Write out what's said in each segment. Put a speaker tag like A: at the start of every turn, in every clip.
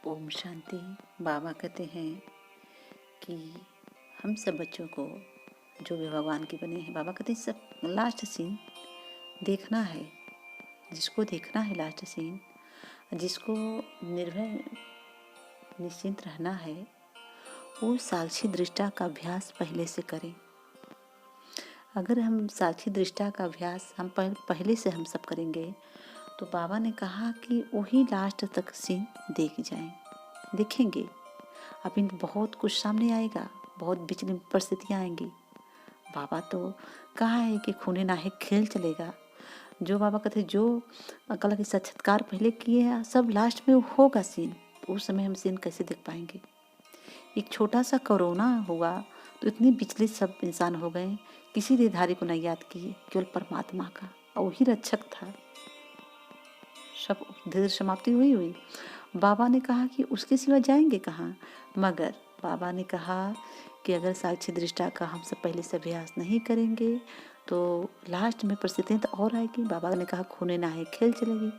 A: ओम शांति। बाबा कहते हैं कि हम सब बच्चों को जो भी भगवान के बने हैं, बाबा कहते हैं सब लास्ट सीन देखना है। जिसको देखना है लास्ट सीन, जिसको निर्भय निश्चिंत रहना है, वो साक्षी दृष्टा का अभ्यास पहले से करें। अगर हम साक्षी दृष्टा का अभ्यास हम पहले से हम सब करेंगे तो बाबा ने कहा कि वही लास्ट तक सीन देखेंगे। अभी बहुत कुछ सामने आएगा, बहुत विचलित परिस्थितियाँ आएंगी। बाबा तो कहा है कि खूने नाहे खेल चलेगा। जो बाबा कहते जो कला के साक्षात्कार पहले किए हैं सब लास्ट में होगा सीन। उस समय हम सीन कैसे देख पाएंगे। एक छोटा सा कोरोना हुआ तो इतनी विचलित सब इंसान हो गए, किसी देहधारी को नहीं याद किए, केवल परमात्मा का, और वही रक्षक था। सब धीरे समाप्ति हुई। बाबा ने कहा कि उसके सिवा जाएंगे कहाँ। मगर बाबा ने कहा कि अगर साक्षी दृष्टा का हम सब पहले से अभ्यास नहीं करेंगे तो लास्ट में परिस्थितियाँ तो और आएगी। बाबा ने कहा खूने नाहे खेल चलेगी,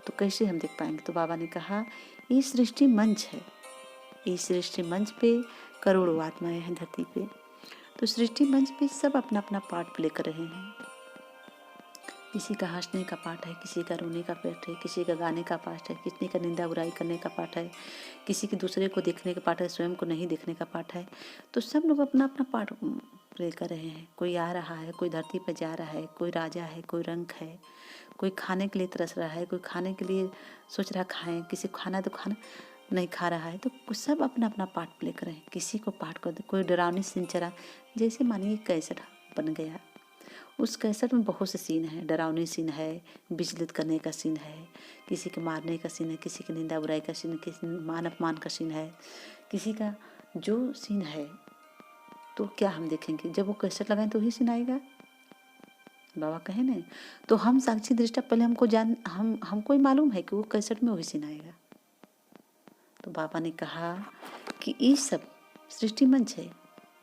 A: तो कैसे हम देख पाएंगे। तो बाबा ने कहा ये सृष्टि मंच है, इस सृष्टि मंच पे करोड़ों आत्माएं हैं धरती पे। तो सृष्टि मंच पे सब अपना अपना पार्ट प्ले कर रहे हैं। किसी का हंसने का पाठ है, किसी का रोने का पाठ है, किसी का गाने का पाठ है, किसी का निंदा बुराई करने का पाठ है, किसी के दूसरे को देखने का पाठ है, स्वयं को नहीं देखने का पाठ है। तो सब लोग अपना अपना पाठ प्ले कर रहे हैं। कोई आ रहा है, कोई धरती पर जा रहा है, कोई राजा है, कोई रंक है, कोई खाने के लिए तरस रहा है, कोई खाने के लिए सोच रहा खाएं, किसी को खाना तो खाना नहीं खा रहा है। तो सब अपना अपना पार्ट प्ले कर रहे हैं। किसी को पाठ कर दे, कोई डरावनी सीन चला, जैसे मानिए कैसेट बन गया, उस कैसेट में बहुत से सीन है। डरावनी सीन है, विचलित करने का सीन है, किसी के मारने का सीन है, किसी की निंदा बुराई का सीन है, किसी मान अपमान का सीन है, किसी का जो सीन है। तो क्या हम देखेंगे, जब वो कैसेट लगाएं तो ही सीन आएगा। बाबा कहे नहीं, तो हम साक्षी दृष्टा पहले हमको ही मालूम है कि वो कैसेट में वही सीन आएगा। तो बाबा ने कहा कि ये सब सृष्टि मंच है,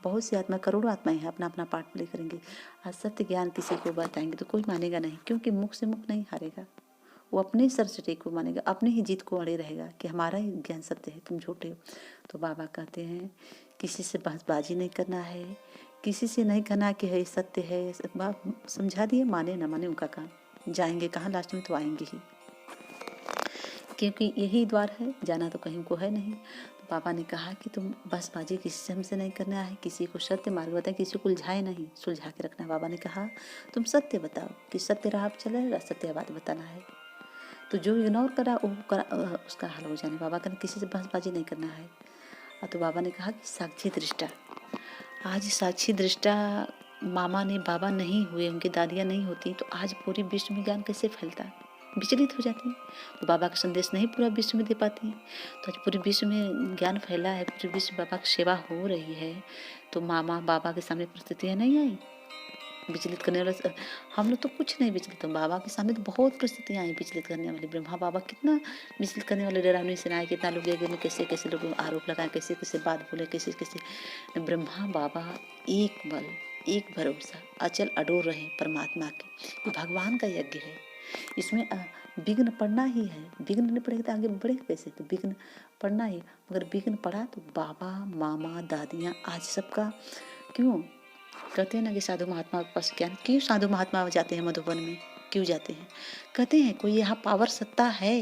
A: बहुत सी आत्मा, करोड़ों आत्माएं हैं, अपना अपना पार्ट प्ले करेंगे। असत्य ज्ञान किसी को बताएंगे तो कोई मानेगा नहीं, क्योंकि मुख से मुख नहीं हारेगा। वो अपने सर से टेक को मानेगा, अपने ही जीत को अड़े रहेगा कि हमारा ही ज्ञान सत्य है, तुम झूठे हो। तो बाबा कहते हैं किसी से बहसबाजी नहीं करना है, किसी से नहीं कहना कि है सत्य है। बाप समझा दिए, माने ना माने उनका काम, जाएंगे कहाँ लास्ट में तो आएंगे ही, क्योंकि यही द्वार है, जाना तो कहीं को है नहीं। तो बाबा ने कहा कि तुम बसबाजी किसी से हमसे नहीं करना है, किसी को सत्य मार्ग बताए, किसी को उलझाए नहीं, सुलझा के रखना। बाबा ने कहा तुम सत्य बताओ कि सत्य राह पर चले, सत्य बात बताना है। तो जो इग्नोर करा वो उसका हल हो जाने। बाबा कहने किसी से बहसबाजी नहीं करना है। तो बाबा ने कहा कि साक्षी दृष्टा, आज साक्षी दृष्टा मामा ने बाबा नहीं हुए, उनकी दादियाँ नहीं होती तो आज पूरी विश्व में ज्ञान कैसे फैलता, विचलित हो जाती हैं। तो बाबा का संदेश नहीं पूरा विश्व में दे पाती हैं। तो आज पूरे विश्व में ज्ञान फैला है, पूरे विश्व बाबा की सेवा हो रही है। तो मामा बाबा के सामने परिस्थितियाँ नहीं आई विचलित करने वाले। हम लोग तो कुछ नहीं विचलित, बाबा के सामने तो बहुत परिस्थितियाँ आई विचलित करने वाली। ब्रह्मा बाबा कितना विचलित करने वाले, डरावनी सेनाएं, कितना लोग में कैसे कैसे लोग आरोप लगाए, कैसे कैसे बात बोले, कैसे कैसे। ब्रह्मा बाबा एक बल, एक भरोसा, अचल अडोर रहे परमात्मा के। ये भगवान का यज्ञ है, इसमें विघ्न पड़ना ही है। विघ्न नहीं पड़ेगा तो आगे बढ़े कैसे, तो विघ्न पड़ना ही। मगर विघ्न पड़ा तो बाबा मामा दादियाँ आज सबका क्यों कहते हैं ना कि साधु महात्मा के पास ज्ञान, क्यों साधु महात्मा जाते हैं मधुबन में, क्यों जाते हैं। कहते हैं कोई यहाँ पावर सत्ता है,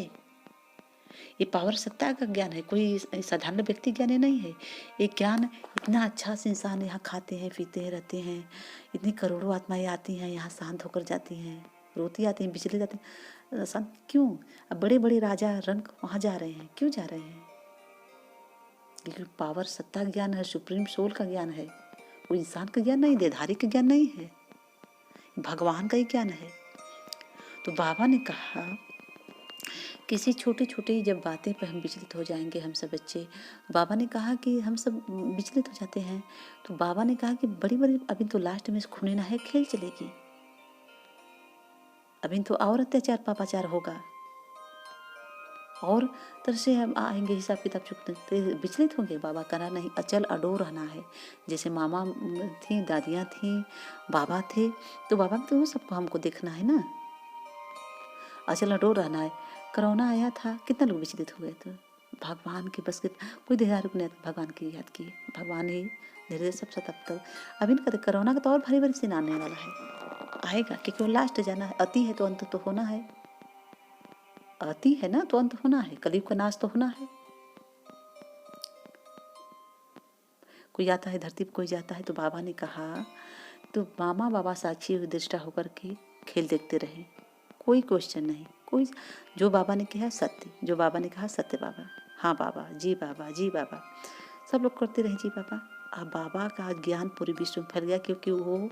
A: ये पावर सत्ता का ज्ञान है, कोई साधारण व्यक्ति ज्ञान नहीं है। ये ज्ञान इतना अच्छा से इंसान यहाँ खाते हैं पीते हैं रहते हैं, इतनी करोड़ों आत्माएं आती हैं यहाँ, शांत होकर जाती हैं, रोती आती हैं, बिजली जाती हैं, शांत क्यों। अब बड़े बड़े राजा रंक वहाँ जा रहे हैं, क्यों जा रहे हैं, क्योंकि पावर सत्ता ज्ञान है, सुप्रीम सोल का ज्ञान है। वो इंसान का ज्ञान नहीं, देहधारी का ज्ञान नहीं है, भगवान का ही ज्ञान है। तो बाबा ने कहा किसी छोटी छोटी जब बातें पर हम विचलित हो जाएंगे, हम सब बच्चे, बाबा ने कहा कि हम सब विचलित हो जाते हैं। तो बाबा ने कहा कि बड़ी बड़ी अभी तो लास्ट में खूने नाहे खेल चलेगी, अभी तो और अत्याचार पापाचार होगा, और तरह से हम आएंगे, हिसाब किताब चुकते विचलित होंगे। बाबा करा नहीं, अचल अडोर रहना है। जैसे मामा थी, दादियाँ थी, बाबा थे, तो बाबा तो सबको हमको देखना है ना, अचल अडोर रहना है। कोरोना आया था, कितना लोग विचलित हो गए थे, भगवान के बस के कोई देहार को नहीं आता, भगवान की याद किए, भगवान ही धीरे सब तब तक। अभी नहीं कहते कोरोना का तो और भारी भारी सीन आने वाला है, आएगा, क्योंकि वो लास्ट जाना है। अति है तो अंत तो होना है, अति है ना तो अंत होना है, कलयुग का नाश तो होना है। कोई आता है धरती पर, कोई जाता है। तो बाबा ने कहा तो मामा बाबा साक्षी दृष्टा होकर के खेल देखते रहे, कोई क्वेश्चन नहीं, कोई जो बाबा ने कहा सत्य, जो बाबा ने कहा सत्य बाबा, हाँ बाबा जी, बाबा जी, बाबा सब लोग करते रहे जी बाबा। अब बाबा का ज्ञान पूरे विश्व में फैल गया, क्योंकि वो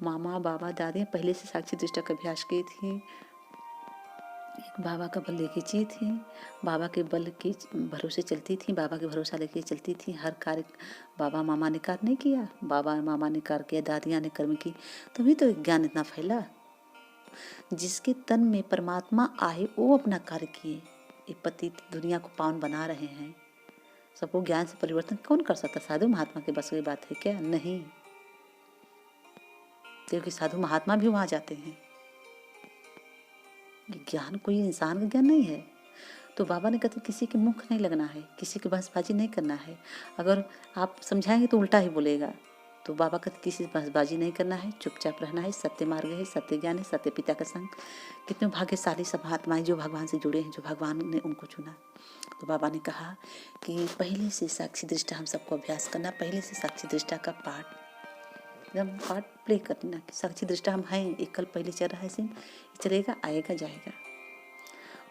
A: मामा बाबा दादी पहले से साक्षी दृष्टा का अभ्यास की थी, एक बाबा का बल लेके ची थी, बाबा के बल के भरोसे चलती थी, बाबा के भरोसा लेके चलती थी। हर कार्य बाबा मामा ने कार्य नहीं किया, बाबा मामा ने कार्य किया, दादियाँ ने कर्म की, तभी तो ज्ञान इतना फैला। जिसके तन में परमात्मा आए वो अपना कार्य किए, ये पति दुनिया को पावन बना रहे हैं। सबको ज्ञान से परिवर्तन कौन कर सकता? साधु महात्मा के बस की बात है क्या? नहीं, क्योंकि साधु महात्मा भी वहां जाते हैं। ज्ञान कोई इंसान का ज्ञान नहीं है। तो बाबा ने कहते किसी के मुख नहीं लगना है, किसी की बहसबाजी नहीं करना है। अगर आप समझाएंगे तो उल्टा ही बोलेगा। तो बाबा कहते किसी से बहसबाजी नहीं करना है, चुपचाप रहना है, सत्य मार्ग है, सत्य ज्ञान है, सत्य पिता का संग। कितने भाग्यशाली सब महात्माएं जो भगवान से जुड़े हैं, जो भगवान ने उनको चुना। तो बाबा ने कहा कि पहले से साक्षी दृष्टा हम सबको अभ्यास करना, पहले से साक्षी दृष्टा का पाठ एकदम पार्ट प्ले करना। साक्षी दृष्टा हम हैं, एक कल पहले चल रहा है सीन, चलेगा, आएगा, जाएगा।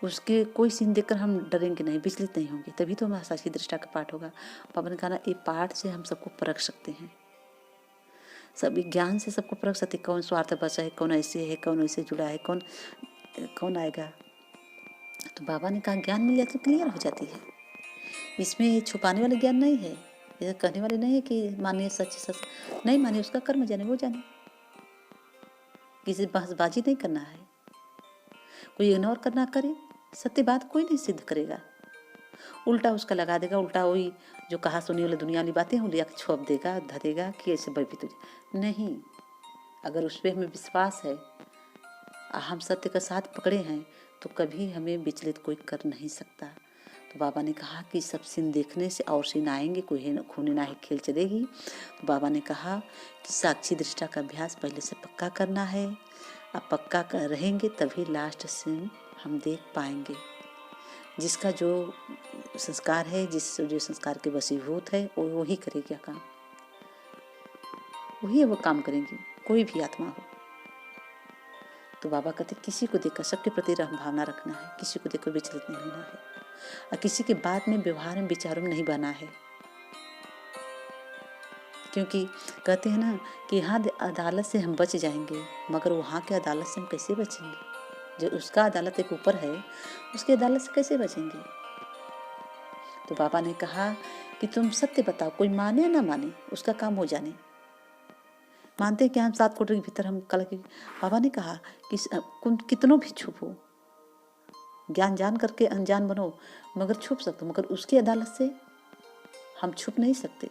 A: उसके कोई सीन देखकर हम डरेंगे नहीं, विचलित नहीं होंगे, तभी तो हमारा साक्षी दृष्टा का पाठ होगा। पापा ने कहा ना, ये पाठ से हम सबको परख सकते हैं, सभी ज्ञान से सबको परख सकते, कौन स्वार्थ बचा है, कौन ऐसे है, कौन ऐसे जुड़ा है, कौन आएगा। तो बाबा ने कहा ज्ञान मिल जाती तो क्लियर हो जाती है, इसमें छुपाने वाले ज्ञान नहीं है। ये कहने वाले नहीं है कि मानिए सच सच, नहीं मानिए उसका कर्म जाने वो जाने, किसी बहसबाजी नहीं करना है, कोई इग्नोर करना करे, सत्य बात कोई नहीं सिद्ध करेगा, उल्टा उसका लगा देगा, उल्टा वही जो कहा सुनी वाली दुनिया वाली बातें हो लिया छोप देगा, धरेगा कि ऐसे भयभीत हो जाए। नहीं, अगर उस पर हमें विश्वास है, हम सत्य का साथ पकड़े हैं, तो कभी हमें विचलित कोई कर नहीं सकता। तो बाबा ने कहा कि सब सीन देखने से और सीन आएंगे, कोई खूनी नाही खेल चलेगी। तो बाबा ने कहा कि साक्षी दृष्टा का अभ्यास पहले से पक्का करना है, अब पक्का कर रहेंगे तभी लास्ट सीन हम देख पाएंगे। जिसका जो संस्कार है, जो संस्कार के वशीभूत है, वो वही करेगा काम, वही वो काम करेंगी, कोई भी आत्मा हो। तो बाबा कहते किसी को देखकर सबके प्रति भावना रखना है, किसी को देखकर विचलित नहीं होना है, और किसी के बात में, व्यवहार में, विचारों में नहीं बना है। क्योंकि कहते हैं ना कि यहाँ अदालत से हम बच जाएंगे, मगर वहाँ के अदालत से हम कैसे बचेंगे? जो उसका अदालत एक ऊपर है, उसकी अदालत से कैसे बचेंगे? तो बाबा ने कहा कि तुम सत्य बताओ, कोई माने या ना माने उसका काम हो जाने। मानते हैं कि हम 7 कोठरी के भीतर हम कल की, बाबा ने कहा कि कितनों भी छुपो, ज्ञान जान करके अनजान बनो, मगर छुप सकते हो, मगर उसकी अदालत से हम छुप नहीं सकते।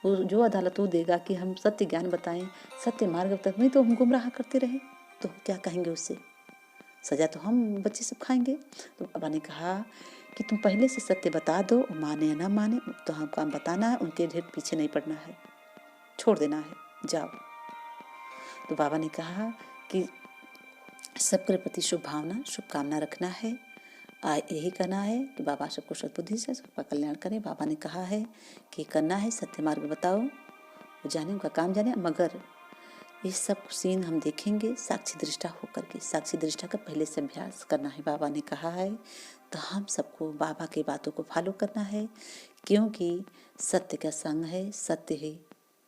A: वो जो अदालत वो देगा कि हम सत्य ज्ञान बताएं, सत्य मार्ग बताएं, नहीं तो हम गुमराह करते रहे तो क्या कहेंगे उससे? सजा तो हम बच्चे सब खाएंगे। तो बाबा ने कहा कि तुम पहले से सत्य बता दो, माने या ना माने, तो हम काम बताना है, उनके ढेर पीछे नहीं पड़ना है, छोड़ देना है, जाओ। तो बाबा ने कहा कि सबके प्रति शुभ भावना, शुभकामना रखना है, यही करना है कि बाबा सबको सद्बुद्धि से सबका कल्याण करें। बाबा ने कहा है कि करना है, सत्य मार्ग बताओ, वो जाने, उनका काम जाने, मगर ये सब सीन हम देखेंगे साक्षी दृष्टा होकर के। साक्षी दृष्टा का पहले से अभ्यास करना है, बाबा ने कहा है। तो हम सबको बाबा की बातों को फॉलो करना है, क्योंकि सत्य का संग है, सत्य ही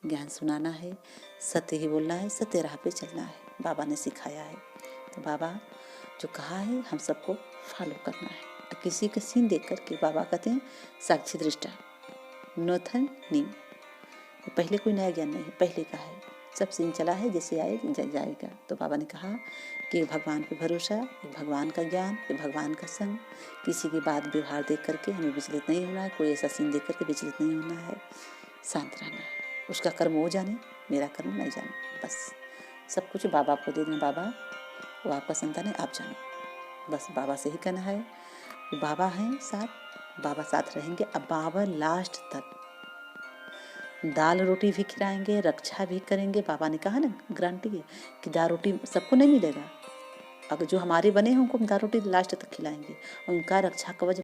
A: ज्ञान सुनाना है, सत्य ही बोलना है, सत्य राह पे चलना है, बाबा ने सिखाया है। तो बाबा जो कहा है हम सबको फॉलो करना है। किसी का सीन देख करके बाबा कहते हैं साक्षी दृष्टा नोथन नीम, पहले कोई नया ज्ञान नहीं है, पहले का है, सब सीन चला है, जैसे आए जाएगा। तो बाबा ने कहा कि भगवान पे भरोसा, भगवान का ज्ञान, भगवान का संग, किसी की बात व्यवहार देख करके हमें विचलित नहीं होना है, कोई ऐसा सीन देख करके विचलित नहीं होना है, शांत रहना है। उसका कर्म वो जाने, मेरा कर्म नहीं जाने, बस सब कुछ बाबा को दे देना। बाबा वो आपका संतान है, आप जानो, बस बाबा से ही कहना है। बाबा हैं साथ, बाबा साथ रहेंगे। अब बाबा लास्ट तक दाल रोटी भी खिलाएंगे, रक्षा भी करेंगे। बाबा ने कहा ना, गारंटी है कि दाल रोटी सबको नहीं मिलेगा, अगर जो हमारे बने हैं उनको हम दाल रोटी लास्ट तक खिलाएंगे, और उनका रक्षा कवच